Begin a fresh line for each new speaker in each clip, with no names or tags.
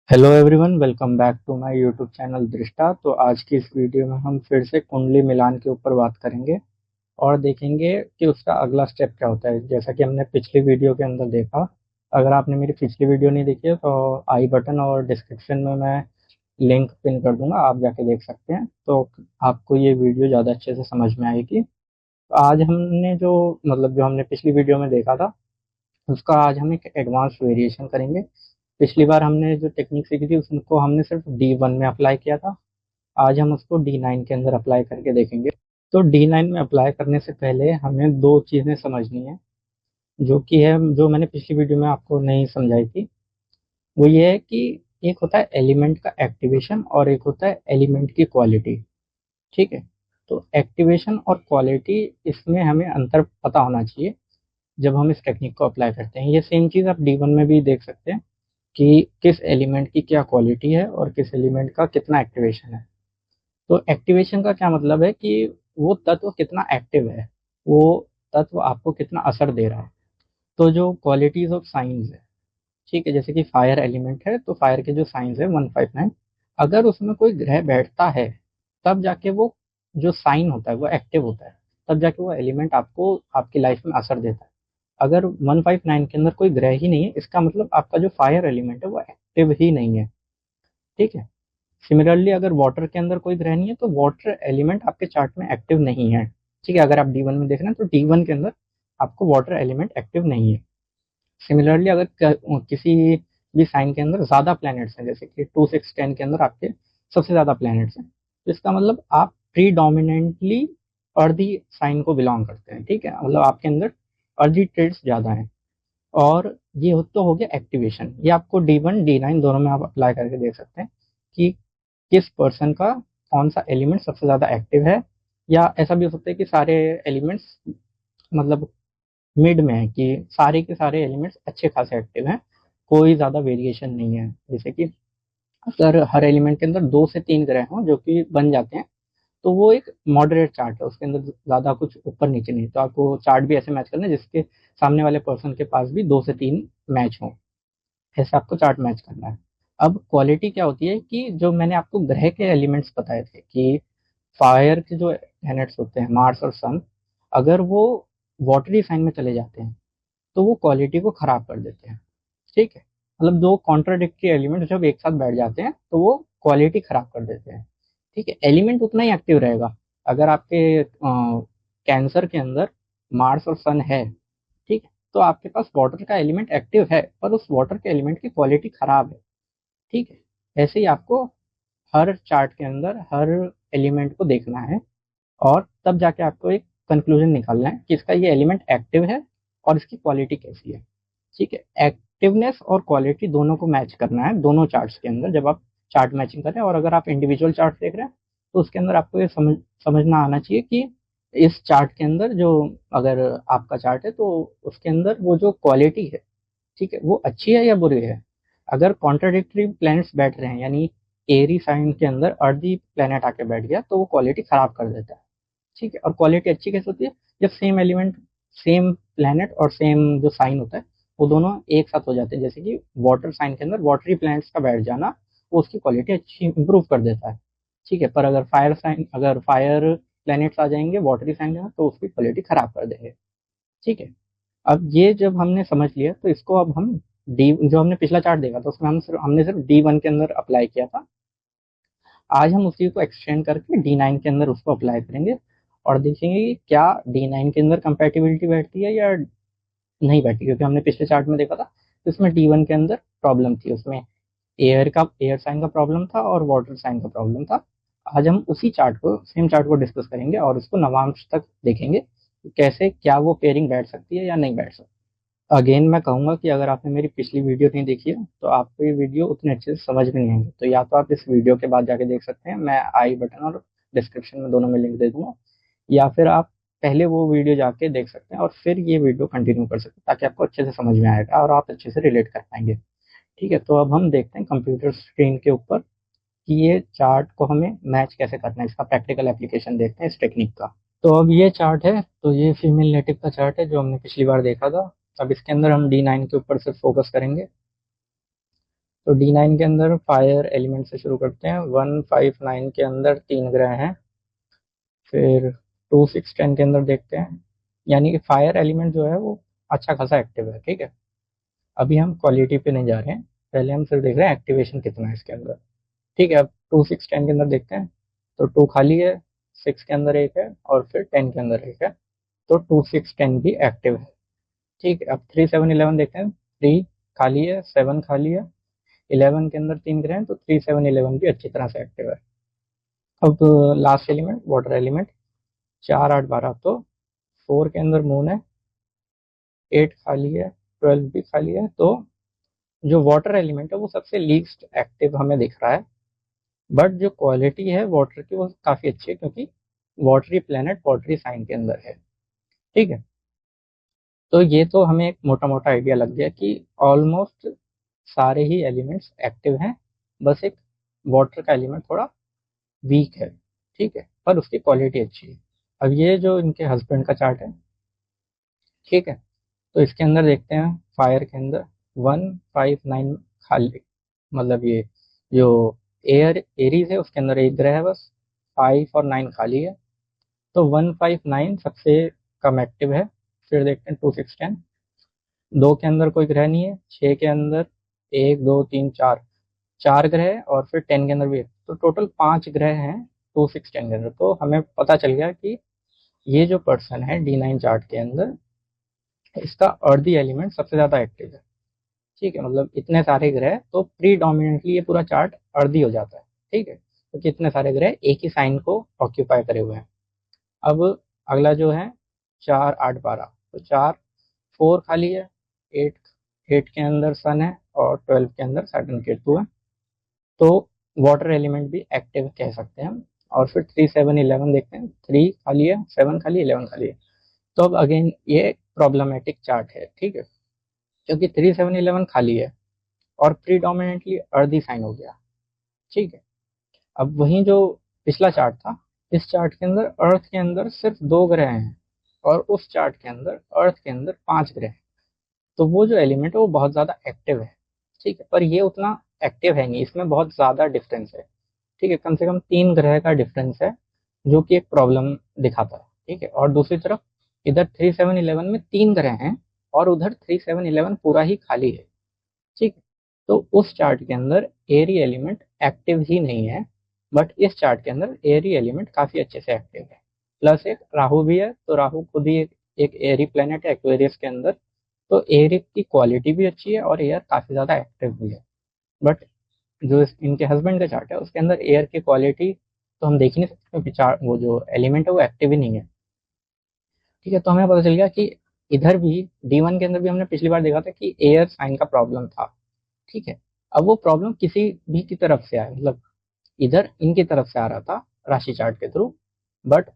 Hello everyone, welcome back to my YouTube channel Drishta. तो आज की इस वीडियो में हम फिर से कुंडली मिलान के ऊपर बात करेंगे और देखेंगे कि उसका अगला स्टेप क्या होता है। जैसा कि हमने पिछली वीडियो के अंदर देखा, अगर आपने मेरी पिछली वीडियो नहीं देखी है तो आई बटन और डिस्क्रिप्शन में मैं लिंक पिन कर दूंगा, आप जाके देख सकते हैं। तो आपको ये वीडियो ज़्यादा अच्छे से समझ में आएगी। तो आज हमने जो हमने पिछली वीडियो में देखा था, उसका आज हम एक एडवांस वेरिएशन करेंगे। पिछली बार हमने जो टेक्निक सीखी थी उसको हमने सिर्फ D1 में अप्लाई किया था। आज हम उसको D9 के अंदर अप्लाई करके देखेंगे। तो D9 में अप्लाई करने से पहले हमें दो चीज़ें समझनी है, जो मैंने पिछली वीडियो में आपको नहीं समझाई थी। वो ये है कि एक होता है एलिमेंट का एक्टिवेशन और एक होता है एलिमेंट की क्वालिटी। ठीक है। तो एक्टिवेशन और क्वालिटी, इसमें हमें अंतर पता होना चाहिए जब हम इस टेक्निक को अप्लाई करते हैं। ये सेम चीज़ आप D1 में भी देख सकते हैं कि किस एलिमेंट की क्या क्वालिटी है और किस एलिमेंट का कितना एक्टिवेशन है। तो एक्टिवेशन का क्या मतलब है कि वो तत्व कितना एक्टिव है, वो तत्व आपको कितना असर दे रहा है। तो जो क्वालिटीज ऑफ साइंस है, ठीक है, जैसे कि फायर एलिमेंट है तो फायर के जो साइंस है 159, अगर उसमें कोई ग्रह बैठता है तब जाके वो जो साइन होता है वो एक्टिव होता है, तब जाके वो एलिमेंट आपको आपकी लाइफ में असर देता है। अगर 159 के अंदर कोई ग्रह ही नहीं है, इसका मतलब आपका जो फायर एलिमेंट है वो एक्टिव ही नहीं है। ठीक है। सिमिलरली अगर वाटर के अंदर कोई ग्रह नहीं है तो वाटर एलिमेंट आपके चार्ट में एक्टिव नहीं है। ठीक है। अगर आप D1 में देख रहे हैं तो D1 के अंदर आपको वाटर एलिमेंट एक्टिव नहीं है। सिमिलरली अगर किसी भी साइन के अंदर ज्यादा प्लैनेट्स हैं, जैसे कि 2 6 10 के अंदर आपके सबसे ज्यादा प्लैनेट्स हैं, तो इसका मतलब आप प्रीडोमिनेंटली अर्दी साइन को बिलोंग करते हैं। ठीक है, मतलब आपके अंदर अर्दी ट्रेड्स ज्यादा हैं। और ये तो हो गया एक्टिवेशन। ये आपको D1 D9 दोनों में आप अप्लाई करके देख सकते हैं कि किस पर्सन का कौन सा एलिमेंट सबसे ज्यादा एक्टिव है। या ऐसा भी हो सकता है कि सारे एलिमेंट्स मतलब मिड में है, कि सारे के सारे एलिमेंट्स अच्छे खासे एक्टिव हैं, कोई ज्यादा वेरिएशन नहीं है। जैसे कि अगर हर एलिमेंट के अंदर 2 से 3 ग्रह हों जो कि बन जाते हैं, तो वो एक मॉडरेट चार्ट है, उसके अंदर ज्यादा कुछ ऊपर नीचे नहीं। तो आपको चार्ट भी ऐसे मैच करना है जिसके सामने वाले पर्सन के पास भी 2 से 3 मैच हो, ऐसे आपको चार्ट मैच करना है। अब क्वालिटी क्या होती है कि जो मैंने आपको ग्रह के एलिमेंट्स बताए थे कि फायर के जो प्लैनेट्स होते हैं मार्स और सन, अगर वो वाटरी साइन में चले जाते हैं तो वो क्वालिटी को खराब कर देते हैं। ठीक है। मतलब दो कॉन्ट्राडिक्टरी एलिमेंट जब एक साथ बैठ जाते हैं तो वो क्वालिटी खराब कर देते हैं। ठीक है। एलिमेंट उतना ही एक्टिव रहेगा। अगर आपके कैंसर के अंदर मार्स और सन है, ठीक है, तो आपके पास वाटर का एलिमेंट एक्टिव है पर उस वाटर के एलिमेंट की क्वालिटी खराब है। ठीक है। ऐसे ही आपको हर चार्ट के अंदर हर एलिमेंट को देखना है और तब जाके आपको एक कंक्लूजन निकालना है कि इसका ये एलिमेंट एक्टिव है और इसकी क्वालिटी कैसी है। ठीक है। एक्टिवनेस और क्वालिटी दोनों को मैच करना है दोनों चार्ट्स के अंदर जब आप चार्ट मैचिंग कर रहे हैं। और अगर आप इंडिविजुअल चार्ट देख रहे हैं तो उसके अंदर आपको ये समझना आना चाहिए कि इस चार्ट के अंदर जो, अगर आपका चार्ट है तो उसके अंदर वो जो क्वालिटी है, ठीक है, वो अच्छी है या बुरी है। अगर कॉन्ट्राडिक्टरी प्लैनेट्स बैठ रहे हैं, यानी एरी साइन के अंदर अर्दी प्लैनेट आके बैठ गया, तो वो क्वालिटी खराब कर देता है। ठीक है। और क्वालिटी अच्छी कैसे होती है, जब सेम एलिमेंट, सेम प्लैनेट और सेम जो साइन होता है वो दोनों एक साथ हो जाते हैं। जैसे कि वाटर साइन के अंदर वाटरी प्लैनेट्स का बैठ जाना, वो उसकी क्वालिटी अच्छी इंप्रूव कर देता है। ठीक है। पर अगर फायर प्लैनेट्स आ जाएंगे वाटरी साइन के अंदर तो उसकी क्वालिटी खराब कर देंगे। ठीक है। अब ये जब हमने समझ लिया तो इसको अब हम डी, जो हमने पिछला चार्ट देखा था उसमें हमने सिर्फ D1 के अंदर अप्लाई किया था। आज हम उसी को एक्सटेंड करके D9 के अंदर उसको अप्लाई करेंगे और देखेंगे कि क्या D9 के अंदर कंपैटिबिलिटी बैठती है या नहीं बैठती। क्योंकि हमने पिछले चार्ट में देखा था तो इसमें D1 के अंदर प्रॉब्लम थी, उसमें एयर साइन का प्रॉब्लम था और वाटर साइन का प्रॉब्लम था। आज हम उसी चार्ट को, सेम चार्ट को डिस्कस करेंगे और उसको नवांश तक देखेंगे कि कैसे क्या वो पेयरिंग बैठ सकती है या नहीं बैठ सकती। अगेन मैं कहूंगा कि अगर आपने मेरी पिछली वीडियो नहीं देखी है तो आपको ये वीडियो उतने अच्छे से समझ में नहीं आएंगे। तो या तो आप इस वीडियो के बाद जाके देख सकते हैं, मैं आई बटन और डिस्क्रिप्शन में दोनों में लिंक दे दूंगा, या फिर आप पहले वो वीडियो जाके देख सकते हैं और फिर ये वीडियो कंटिन्यू कर सकते हैं ताकि आपको अच्छे से समझ में आएगा और आप अच्छे से रिलेट कर पाएंगे। ठीक है। तो अब हम देखते हैं कंप्यूटर स्क्रीन के ऊपर कि ये चार्ट को हमें मैच कैसे करना है, इसका प्रैक्टिकल एप्लीकेशन देखते हैं इस टेक्निक का। तो अब ये चार्ट है, तो ये फीमेल नेटिव का चार्ट है जो हमने पिछली बार देखा था। अब इसके अंदर हम D9 के ऊपर सिर्फ फोकस करेंगे। तो D9 के अंदर फायर एलिमेंट से शुरू करते हैं। 159 के अंदर 3 ग्रह हैं। फिर 2610 के अंदर देखते हैं, यानी कि फायर एलिमेंट जो है वो अच्छा खासा एक्टिव है। ठीक है, अभी हम क्वालिटी पे नहीं जा रहे हैं, पहले हम सिर्फ देख रहे हैं एक्टिवेशन कितना है इसके अंदर। ठीक है, अब 2610 के अंदर देखते हैं। तो 2 खाली है, 6 के अंदर एक है और फिर 10 के अंदर एक है। तो 2610 भी एक्टिव है। ठीक है, अब 3711 देखते हैं। 3 खाली है, 7 खाली है, 11 के अंदर 3 ग्रह हैं, तो 3711 भी अच्छी तरह से एक्टिव है। अब लास्ट एलिमेंट वाटर एलिमेंट, 4 8 12, तो 4 के अंदर मून है, 8 खाली है, 12 भी खाली है। तो जो वाटर एलिमेंट है वो सबसे लीस्ट एक्टिव हमें दिख रहा है। बट जो क्वालिटी है वाटर की वो काफ़ी अच्छी है, क्योंकि वाटरी प्लेनेट वाटरी साइन के अंदर है। ठीक है, तो ये तो हमें एक मोटा मोटा आइडिया लग गया कि ऑलमोस्ट सारे ही एलिमेंट्स एक्टिव हैं, बस एक वाटर का एलिमेंट थोड़ा वीक है। ठीक है, पर उसकी क्वालिटी अच्छी है। अब ये जो इनके हस्बैंड का चार्ट है, ठीक है, तो इसके अंदर देखते हैं फायर के अंदर 159 खाली, मतलब ये जो एरीज है उसके अंदर एक ग्रह है बस, 5 और 9 खाली है। तो 159 सबसे कम एक्टिव है। फिर देखते हैं 2610, 2 के अंदर कोई ग्रह नहीं है, 6 के अंदर 1 2 3 4 4 ग्रह है, और फिर 10 के अंदर भी एक, तो टोटल 5 ग्रह हैं 2610 के अंदर। तो हमें पता चल गया कि ये जो पर्सन है D9 चार्ट के अंदर, इसका अर्दी एलिमेंट सबसे ज़्यादा एक्टिव है। ठीक है, मतलब इतने सारे ग्रह तो प्रीडोमिनेंटली ये पूरा चार्ट अर्दी हो जाता है। ठीक है, क्योंकि इतने सारे ग्रह एक ही साइन को ऑक्यूपाई करे हुए हैं। अब अगला जो है 4 8 12, तो 4 4 खाली है, 8 8 के अंदर सन है और 12 के अंदर सैटर्न केतु है। तो वाटर एलिमेंट भी एक्टिव कह सकते हैं हम। और फिर 3 7 11 देखते हैं। 3 खाली है, 7 खाली है, 11 खाली है। तो अब अगेन ये प्रॉब्लमेटिक चार्ट है। ठीक है, क्योंकि 3 7 11 खाली है और प्रीडोमिनेंटली अर्दी साइन हो गया। ठीक है, अब वहीं जो पिछला चार्ट था, इस चार्ट के अंदर अर्थ के अंदर सिर्फ 2 ग्रह हैं, और उस चार्ट के अंदर अर्थ के अंदर 5 ग्रह हैं। तो वो जो एलिमेंट है वो बहुत ज़्यादा एक्टिव है। ठीक है, पर ये उतना एक्टिव है नहीं, इसमें बहुत ज़्यादा डिफरेंस है। ठीक है, कम से कम 3 ग्रह का डिफरेंस है, जो कि एक प्रॉब्लम दिखाता है। ठीक है, और दूसरी तरफ इधर 3711 में 3 ग्रह हैं और उधर 3711 पूरा ही खाली है। ठीक है, तो उस चार्ट के अंदर एरी एलिमेंट एक्टिव ही नहीं है, बट इस चार्ट के अंदर एरी एलिमेंट काफ़ी अच्छे से एक्टिव है। प्लस एक राहु भी है, तो राहु खुद ही एक एरी प्लेनेट है एक्वेरियस के अंदर। तो एयर की क्वालिटी भी अच्छी है और एयर काफ़ी ज़्यादा एक्टिव भी है। बट जो इनके हस्बैंड का चार्ट है उसके अंदर एयर की क्वालिटी तो हम देख ही नहीं सकते, क्योंकि चार्ट वो जो एलिमेंट है वो एक्टिव ही नहीं है। ठीक है, तो हमें पता चल गया कि इधर भी D1 के अंदर भी हमने पिछली बार देखा था कि एयर साइन का प्रॉब्लम था। ठीक है, अब वो प्रॉब्लम किसी भी की तरफ से आया, मतलब इधर इनकी तरफ से आ रहा था राशि चार्ट के थ्रू, बट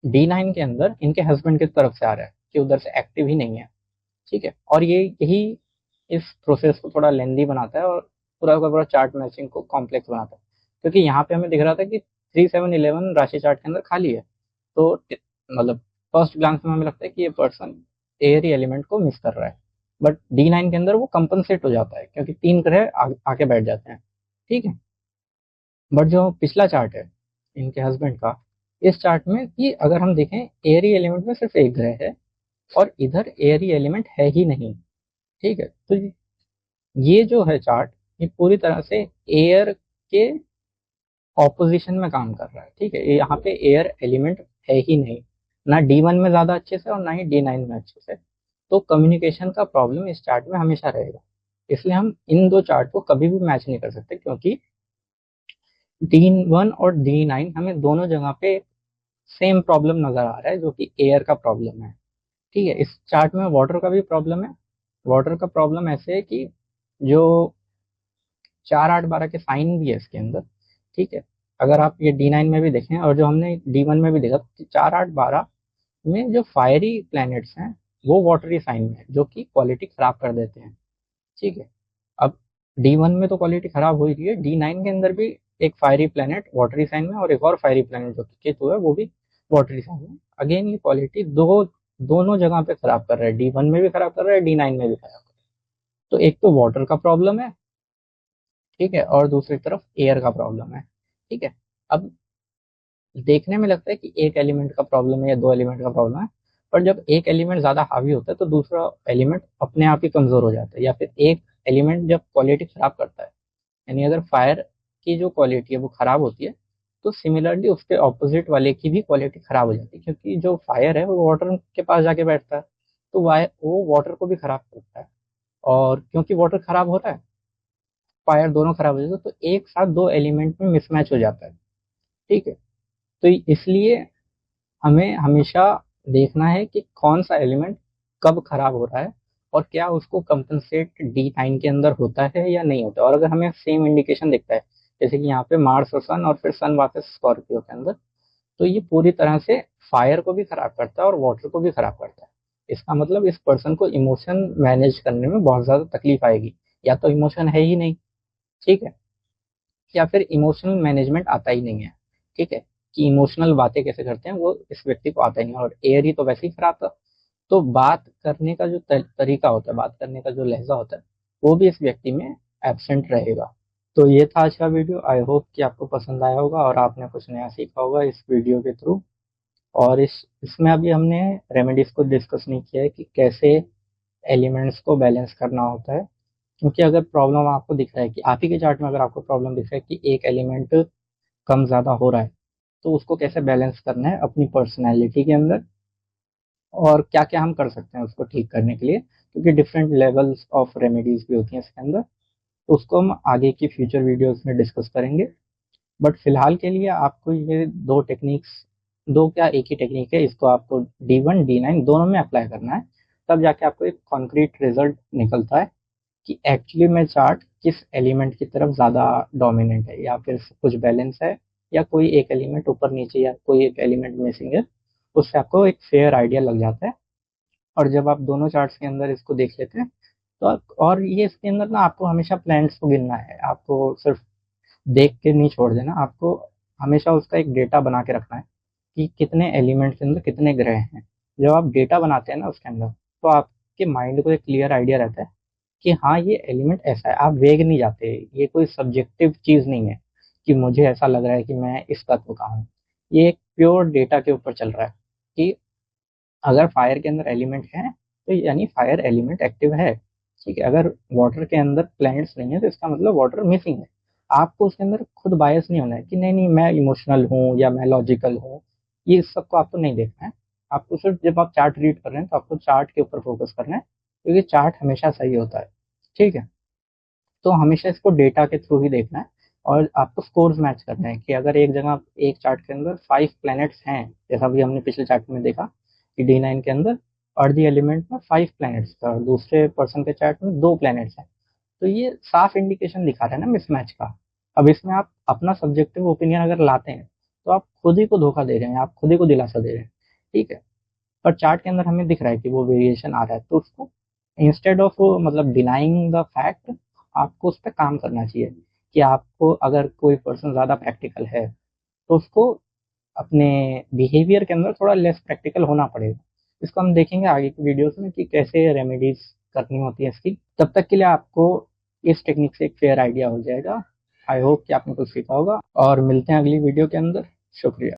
D9 के अंदर इनके हस्बैंड की तरफ से आ रहा है कि उधर से एक्टिव ही नहीं है। ठीक है, और ये यही इस प्रोसेस को थोड़ा लेंदी बनाता है और पूरा का पूरा चार्ट मैचिंग को कॉम्प्लेक्स बनाता है। क्योंकि यहाँ पे हमें दिख रहा था कि 3711 राशि चार्ट के अंदर खाली है, तो मतलब फर्स्ट ग्लांस में हमें लगता है कि ये पर्सन एयरी एलिमेंट को मिस कर रहा है। बट D9 के अंदर वो कंपनसेट हो जाता है, क्योंकि 3 ग्रह आके बैठ जाते हैं। ठीक है, बट जो पिछला चार्ट है इनके हस्बैंड का, इस चार्ट में कि अगर हम देखें एयरी एलिमेंट में सिर्फ एक ग्रह है और इधर एयरी एलिमेंट है ही नहीं। ठीक है, तो ये जो है चार्ट, ये पूरी तरह से एयर के ऑपोजिशन में काम कर रहा है। ठीक है, यहाँ पे एयर एलिमेंट है ही नहीं, ना D1 में ज़्यादा अच्छे से और ना ही D9 में अच्छे से। तो कम्युनिकेशन का प्रॉब्लम इस चार्ट में हमेशा रहेगा। इसलिए हम इन दो चार्ट को कभी भी मैच नहीं कर सकते, क्योंकि D1 और D9 हमें दोनों जगह पे सेम प्रॉब्लम नज़र आ रहा है, जो कि एयर का प्रॉब्लम है। ठीक है, इस चार्ट में वाटर का भी प्रॉब्लम है। वाटर का प्रॉब्लम ऐसे है कि जो 4 8 12 के साइन भी है इसके अंदर। ठीक है, अगर आप ये D9 में भी देखें और जो हमने D1 में भी देखा, तो 4 8 12 में जो फायरी प्लैनेट्स हैं वो वाटरी साइन में है, जो कि क्वालिटी खराब कर देते हैं। ठीक है, अब D1 में तो क्वालिटी खराब हो ही रही है, D9 के अंदर भी एक फायरी प्लैनेट वाटरी साइन में और एक और फायरी प्लैनेट जो कि केतु है वो भी वाटरी साइन में। अगेन ये क्वालिटी दोनों जगह पे खराब कर रहा है, D1 में भी खराब कर रहा है, D9 में भी खराब कर रहा है। तो एक तो वाटर का प्रॉब्लम है, ठीक है, और दूसरी तरफ एयर का प्रॉब्लम है। ठीक है, अब देखने में लगता है कि एक एलिमेंट का प्रॉब्लम है या दो एलिमेंट का प्रॉब्लम है, पर जब एक एलिमेंट ज्यादा हावी होता है तो दूसरा एलिमेंट अपने आप ही कमजोर हो जाता है, या फिर एक एलिमेंट जब क्वालिटी खराब करता है, यानी अगर फायर की जो क्वालिटी है वो खराब होती है, तो सिमिलरली उसके ऑपोजिट वाले की भी क्वालिटी खराब हो जाती है, क्योंकि जो फायर है वो वाटर के पास जाके बैठता है, तो वो वाटर को भी खराब करता है, और क्योंकि वाटर खराब हो रहा है, फायर दोनों खराब हो जाते हैं, तो एक साथ दो एलिमेंट में मिसमैच हो जाता है। ठीक है, तो इसलिए हमें हमेशा देखना है कि कौन सा एलिमेंट कब खराब हो रहा है, और क्या उसको कंपनसेट D9 के अंदर होता है या नहीं होता है। और अगर हमें सेम इंडिकेशन दिखता है, जैसे कि यहाँ पे मार्स और सन, और फिर सन वापस स्कॉर्पियो के अंदर, तो ये पूरी तरह से फायर को भी खराब करता है और वाटर को भी खराब करता है। इसका मतलब इस पर्सन को इमोशन मैनेज करने में बहुत ज्यादा तकलीफ आएगी, या तो इमोशन है ही नहीं, ठीक है, या फिर इमोशनल मैनेजमेंट आता ही नहीं है। ठीक है, कि इमोशनल बातें कैसे करते हैं वो इस व्यक्ति को आता ही नहीं, और एयर ही तो वैसे ही खराब था, तो बात करने का जो तरीका होता है, बात करने का जो लहजा होता है, वो भी इस व्यक्ति में एब्सेंट रहेगा। तो ये था आज का वीडियो। आई होप कि आपको पसंद आया होगा और आपने कुछ नया सीखा होगा इस वीडियो के थ्रू। और इसमें अभी हमने रेमेडीज को डिस्कस नहीं किया है कि कैसे एलिमेंट्स को बैलेंस करना होता है, क्योंकि अगर प्रॉब्लम आपको दिख रहा है कि आप ही के चार्ट में अगर आपको प्रॉब्लम दिख रहा है कि एक एलिमेंट कम ज़्यादा हो रहा है, तो उसको कैसे बैलेंस करना है अपनी पर्सनैलिटी के अंदर, और क्या क्या हम कर सकते हैं उसको ठीक करने के लिए, क्योंकि डिफरेंट लेवल्स ऑफ रेमेडीज भी होती हैं इसके अंदर, तो उसको हम आगे की फ्यूचर वीडियोस में डिस्कस करेंगे। बट फिलहाल के लिए आपको ये दो टेक्निक्स, दो क्या एक ही टेक्निक है, इसको आपको D1 D9 दोनों में अप्लाई करना है, तब जाके आपको एक कॉन्क्रीट रिजल्ट निकलता है कि एक्चुअली में चार्ट किस एलिमेंट की तरफ ज़्यादा डोमिनेंट है, या फिर कुछ बैलेंस है, या कोई एक एलिमेंट ऊपर नीचे, या कोई एक एलिमेंट मिसिंग है। उससे आपको एक फेयर आइडिया लग जाता है। और जब आप दोनों चार्ट्स के अंदर इसको देख लेते हैं, तो और ये इसके अंदर ना आपको हमेशा प्लैनेट्स को गिनना है, आपको सिर्फ देख के नहीं छोड़ देना, आपको हमेशा उसका एक डेटा बना के रखना है कि कितने एलिमेंट के अंदर कितने ग्रह हैं। जब आप डेटा बनाते हैं ना उसके अंदर, तो आपके माइंड को एक क्लियर आइडिया रहता है कि हाँ ये एलिमेंट ऐसा है, आप वेग नहीं जाते, ये कोई सब्जेक्टिव चीज नहीं है कि मुझे ऐसा लग रहा है कि मैं इस तत्व का हूँ। ये एक प्योर डेटा के ऊपर चल रहा है कि अगर फायर के अंदर एलिमेंट है तो यानी फायर एलिमेंट एक्टिव है। ठीक है, अगर वाटर के अंदर प्लैनेट्स नहीं है तो इसका मतलब वाटर मिसिंग है। आपको उसके अंदर खुद बायस नहीं होना है कि नहीं नहीं मैं इमोशनल हूँ या मैं लॉजिकल हूँ, ये सबको आपको नहीं देखना है। आपको सिर्फ जब आप चार्ट रीड कर रहे हैं तो आपको चार्ट के ऊपर फोकस करना है, क्योंकि चार्ट हमेशा सही होता है। ठीक है, तो हमेशा इसको डेटा के थ्रू ही देखना है, और आपको स्कोर्स मैच करना है कि अगर एक जगह एक चार्ट के अंदर 5 प्लैनेट्स हैं, जैसा भी हमने पिछले चार्ट में देखा कि D9 के अंदर अर्थ एलिमेंट में 5 प्लैनेट्स था, और दूसरे पर्सन के चार्ट में 2 प्लैनेट्स हैं, तो ये साफ इंडिकेशन दिखा रहा है ना मिसमैच का। अब इसमें आप अपना सब्जेक्टिव ओपिनियन अगर लाते हैं, तो आप खुद ही को धोखा दे रहे हैं, आप खुद ही को दिलासा दे रहे हैं। ठीक है, पर चार्ट के अंदर हमें दिख रहा है कि वो वेरिएशन आ रहा है, तो उसको इंस्टेड ऑफ मतलब डिनाइंग द फैक्ट, आपको उस पर काम करना चाहिए कि आपको अगर कोई पर्सन ज़्यादा प्रैक्टिकल है, तो उसको अपने बिहेवियर के अंदर थोड़ा लेस प्रैक्टिकल होना पड़ेगा। इसको हम देखेंगे आगे की वीडियोस में कि कैसे रेमेडीज करनी होती है इसकी। तब तक के लिए आपको इस टेक्निक से एक फेयर आइडिया हो जाएगा। आई होप कि आपने कुछ सीखा होगा, और मिलते हैं अगली वीडियो के अंदर। शुक्रिया।